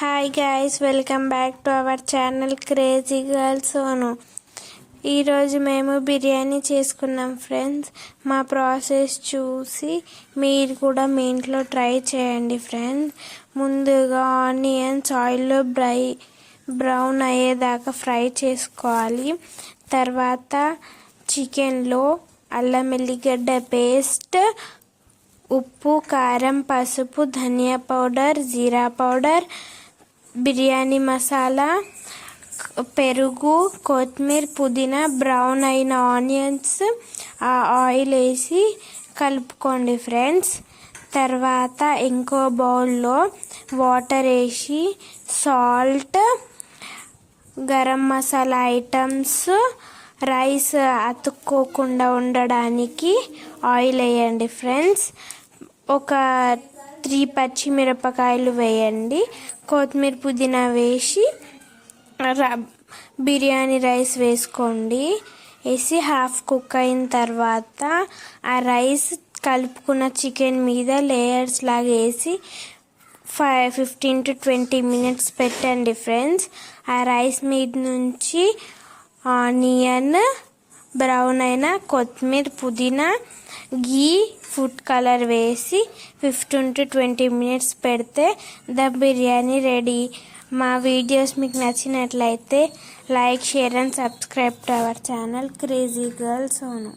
Hi guys, welcome back to our channel crazy girls Sonu. ఈరోజు మేము బిర్యానీ చేసుకున్నాం ఫ్రెండ్స్. మా ప్రాసెస్ చూసి మీరు కూడా మీ ఇంట్లో ట్రై చేయండి ఫ్రెండ్స్. ముందుగా ఆనియన్స్ ఆయిల్లో బ్రౌన్ అయ్యేదాకా ఫ్రై చేసుకోవాలి. తర్వాత చికెన్లో అల్లం ఎల్లిగడ్డ పేస్ట్, ఉప్పు, కారం, పసుపు, ధనియా పౌడర్, జీరా పౌడర్, బిర్యానీ మసాలా, పెరుగు, కొత్తిమీర, పుదీనా, బ్రౌన్ అయిన ఆనియన్స్ ఆ ఆయిల్ వేసి కలుపుకోండి ఫ్రెండ్స్. తర్వాత ఇంకో బౌల్లో వాటర్ వేసి salt, garam masala items, rice అతుక్కోకుండా ఉండడానికి ఆయిల్ వేయండి ఫ్రెండ్స్. ఒక 3 పచ్చిమిరపకాయలు వేయండి. కొత్తిమీర, పుదీనా వేసి బిర్యానీ రైస్ వేసుకోండి. వేసి హాఫ్ కుక్ అయిన తర్వాత ఆ రైస్ కలుపుకున్న చికెన్ మీద లేయర్స్ లాగా వేసి 15 to 20 minutes పెట్టండి ఫ్రెండ్స్. ఆ రైస్ మీద నుంచి ఆనియన్, బ్రౌన్ అయిన కొత్తిమీర, పుదీనా, గీ, ఫుడ్ కలర్ వేసి 15 to 20 minutes పెడితే దమ్ బిర్యానీ రెడీ. మా వీడియోస్ మీకు నచ్చినట్లయితే like, share and subscribe to our channel crazy girls Sonu.